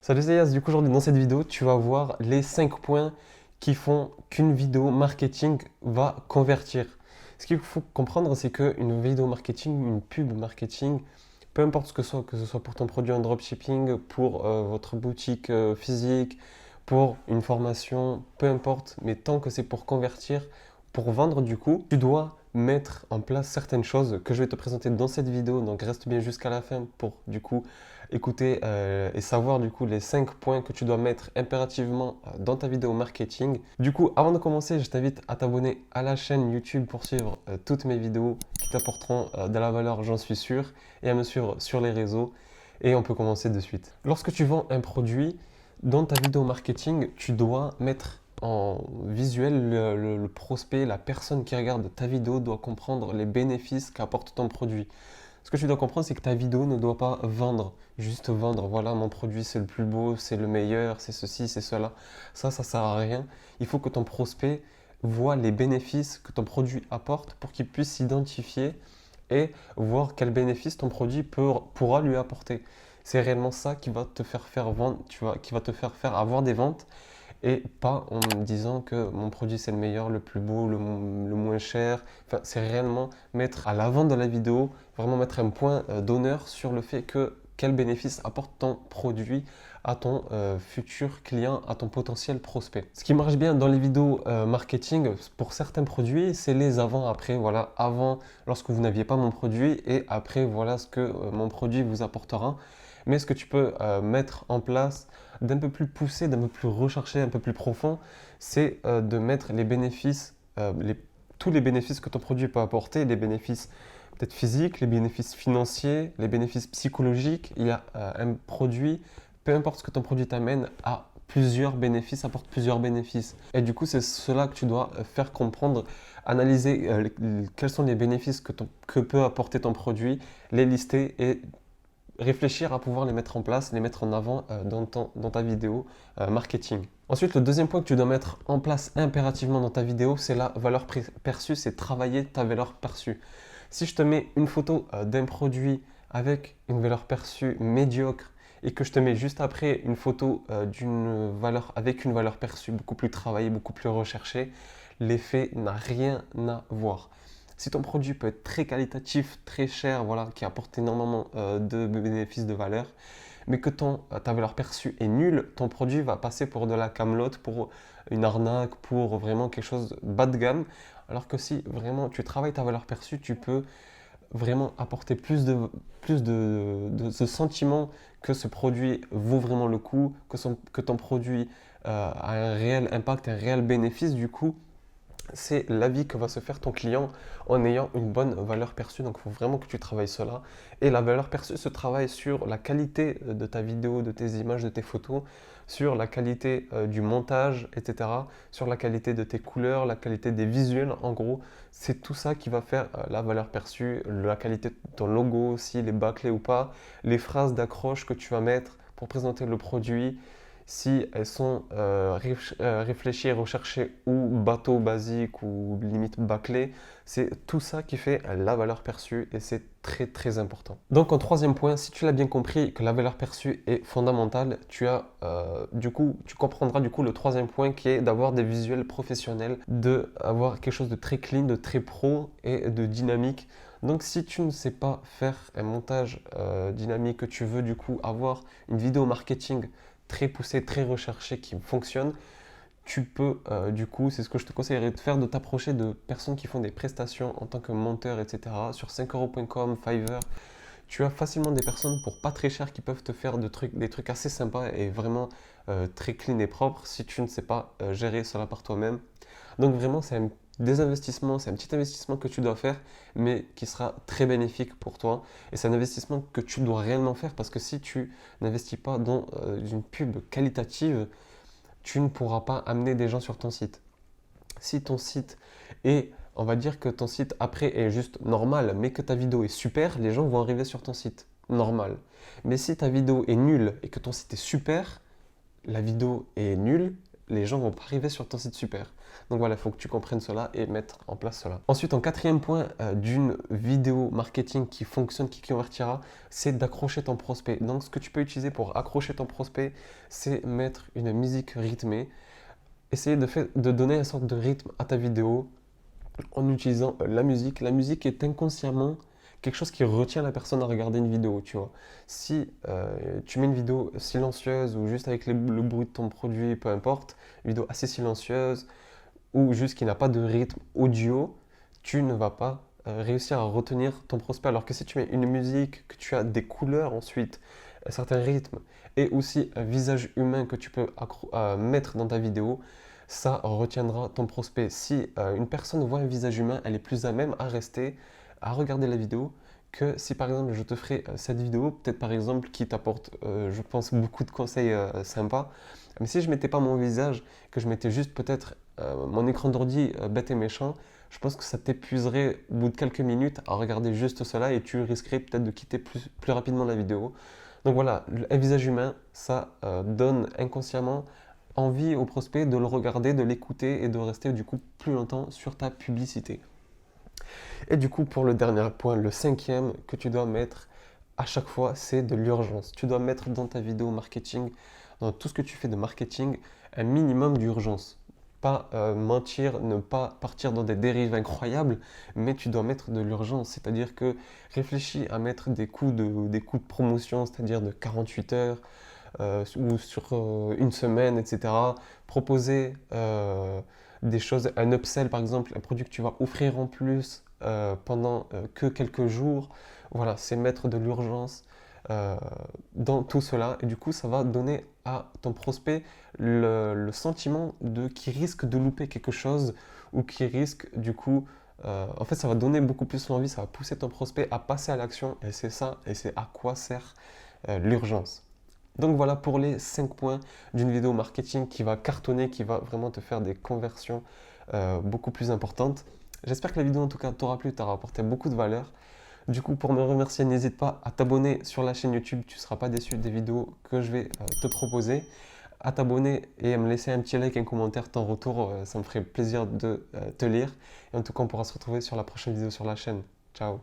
Salut c'est Yas, du coup aujourd'hui dans cette vidéo tu vas voir les 5 points qui font qu'une vidéo marketing va convertir. Ce qu'il faut comprendre c'est qu'une vidéo marketing, une pub marketing, peu importe ce que ce soit pour ton produit en dropshipping, pour votre boutique physique, pour une formation, peu importe, mais tant que c'est pour convertir, pour vendre du coup, tu dois mettre en place certaines choses que je vais te présenter dans cette vidéo, donc reste bien jusqu'à la fin pour du coup écouter et savoir du coup les 5 points que tu dois mettre impérativement dans ta vidéo marketing. Du coup, avant de commencer, je t'invite à t'abonner à la chaîne YouTube pour suivre toutes mes vidéos qui t'apporteront de la valeur, j'en suis sûr, et à me suivre sur les réseaux. Et on peut commencer de suite. Lorsque tu vends un produit, dans ta vidéo marketing, tu dois mettre en visuel le prospect, la personne qui regarde ta vidéo doit comprendre les bénéfices qu'apporte ton produit. Ce que tu dois comprendre, c'est que ta vidéo ne doit pas vendre, juste vendre. Voilà, mon produit, c'est le plus beau, c'est le meilleur, c'est ceci, c'est cela. Ça sert à rien. Il faut que ton prospect voit les bénéfices que ton produit apporte pour qu'il puisse s'identifier et voir quels bénéfices ton produit pourra lui apporter. C'est réellement ça qui va te faire vendre, qui va te faire avoir des ventes et pas en me disant que mon produit c'est le meilleur, le plus beau, le moins cher. Enfin, c'est réellement mettre à l'avant de la vidéo, vraiment mettre un point d'honneur sur le fait que quel bénéfice apporte ton produit à ton futur client, à ton potentiel prospect. Ce qui marche bien dans les vidéos marketing pour certains produits, c'est les avant-après. Voilà, avant lorsque vous n'aviez pas mon produit et après voilà ce que mon produit vous apportera. Mais ce que tu peux mettre en place d'un peu plus poussé, d'un peu plus recherché, un peu plus profond, c'est de mettre les bénéfices, tous les bénéfices que ton produit peut apporter, les bénéfices peut-être physiques, les bénéfices financiers, les bénéfices psychologiques. Il y a un produit, peu importe ce que ton produit t'amène, a plusieurs bénéfices, apporte plusieurs bénéfices. Et du coup, c'est cela que tu dois faire comprendre, analyser quels sont les bénéfices que peut apporter ton produit, les lister et réfléchir à pouvoir les mettre en place, les mettre en avant dans ta vidéo marketing. Ensuite, le deuxième point que tu dois mettre en place impérativement dans ta vidéo, c'est la valeur perçue, c'est travailler ta valeur perçue. Si je te mets une photo d'un produit avec une valeur perçue médiocre et que je te mets juste après une photo d'une valeur avec une valeur perçue beaucoup plus travaillée, beaucoup plus recherchée, l'effet n'a rien à voir. Si ton produit peut être très qualitatif, très cher, voilà, qui apporte énormément de bénéfices, de valeur, mais que ta valeur perçue est nulle, ton produit va passer pour de la camelote, pour une arnaque, pour vraiment quelque chose bas de gamme. Alors que si vraiment tu travailles ta valeur perçue, tu peux vraiment apporter plus de ce sentiment que ce produit vaut vraiment le coup, que ton produit a un réel impact, un réel bénéfice du coup c'est l'avis que va se faire ton client en ayant une bonne valeur perçue. Donc, il faut vraiment que tu travailles cela. Et la valeur perçue se travaille sur la qualité de ta vidéo, de tes images, de tes photos, sur la qualité du montage, etc., sur la qualité de tes couleurs, la qualité des visuels. En gros, c'est tout ça qui va faire la valeur perçue, la qualité de ton logo aussi, les bas-clés ou pas, les phrases d'accroche que tu vas mettre pour présenter le produit, si elles sont réfléchies, recherchées ou bateau basique ou limite bâclé, c'est tout ça qui fait la valeur perçue et c'est très très important. Donc en troisième point, si tu l'as bien compris que la valeur perçue est fondamentale, tu comprendras du coup le troisième point qui est d'avoir des visuels professionnels, d'avoir quelque chose de très clean, de très pro et de dynamique. Donc si tu ne sais pas faire un montage dynamique, que tu veux du coup avoir une vidéo marketing très poussé, très recherché qui fonctionne, tu peux du coup, c'est ce que je te conseillerais de faire, de t'approcher de personnes qui font des prestations en tant que monteur, etc. Sur 5euros.com, Fiverr, tu as facilement des personnes pour pas très cher qui peuvent te faire des trucs assez sympas et vraiment très clean et propre si tu ne sais pas gérer cela par toi-même. Donc vraiment, des investissements, c'est un petit investissement que tu dois faire, mais qui sera très bénéfique pour toi. Et c'est un investissement que tu dois réellement faire parce que si tu n'investis pas dans une pub qualitative, tu ne pourras pas amener des gens sur ton site. Si ton site est, on va dire que ton site après est juste normal, mais que ta vidéo est super, les gens vont arriver sur ton site normal. Mais si ta vidéo est nulle et que ton site est super, la vidéo est nulle, les gens vont pas arriver sur ton site super. Donc voilà, il faut que tu comprennes cela et mettre en place cela. Ensuite, en quatrième point d'une vidéo marketing qui fonctionne, qui convertira, c'est d'accrocher ton prospect. Donc ce que tu peux utiliser pour accrocher ton prospect, c'est mettre une musique rythmée. Essayer de donner une sorte de rythme à ta vidéo en utilisant la musique. La musique est inconsciemment quelque chose qui retient la personne à regarder une vidéo, tu vois. Si tu mets une vidéo silencieuse ou juste avec le bruit de ton produit, peu importe, une vidéo assez silencieuse ou juste qui n'a pas de rythme audio, tu ne vas pas réussir à retenir ton prospect. Alors que si tu mets une musique, que tu as des couleurs ensuite, un certain rythme et aussi un visage humain que tu peux mettre dans ta vidéo, ça retiendra ton prospect. Si une personne voit un visage humain, elle est plus à même à rester, à regarder la vidéo, que si par exemple je te ferai cette vidéo, peut-être par exemple qui t'apporte, je pense, beaucoup de conseils sympas. Mais si je mettais pas mon visage, que je mettais juste peut-être mon écran d'ordi bête et méchant, je pense que ça t'épuiserait au bout de quelques minutes à regarder juste cela et tu risquerais peut-être de quitter plus rapidement la vidéo. Donc voilà, un visage humain, ça donne inconsciemment envie au prospect de le regarder, de l'écouter et de rester du coup plus longtemps sur ta publicité. Et du coup, pour le dernier point, le cinquième que tu dois mettre à chaque fois, c'est de l'urgence. Tu dois mettre dans ta vidéo marketing, dans tout ce que tu fais de marketing, un minimum d'urgence. Pas mentir, ne pas partir dans des dérives incroyables, mais tu dois mettre de l'urgence. C'est-à-dire que réfléchis à mettre des coûts de promotion, c'est-à-dire de 48 heures ou sur une semaine, etc. Proposer des choses, un upsell par exemple, un produit que tu vas offrir en plus pendant que quelques jours. Voilà, c'est mettre de l'urgence dans tout cela. Et du coup, ça va donner à ton prospect le sentiment qu'il risque de louper quelque chose ou qu'il risque du coup... en fait, ça va donner beaucoup plus l'envie, ça va pousser ton prospect à passer à l'action. Et c'est ça, et c'est à quoi sert l'urgence. Donc voilà pour les 5 points d'une vidéo marketing qui va cartonner, qui va vraiment te faire des conversions beaucoup plus importantes. J'espère que la vidéo en tout cas t'aura plu, t'aura apporté beaucoup de valeur. Du coup, pour me remercier, n'hésite pas à t'abonner sur la chaîne YouTube, tu ne seras pas déçu des vidéos que je vais te proposer. À t'abonner et à me laisser un petit like, un commentaire, ton retour, ça me ferait plaisir de te lire. Et en tout cas, on pourra se retrouver sur la prochaine vidéo sur la chaîne. Ciao!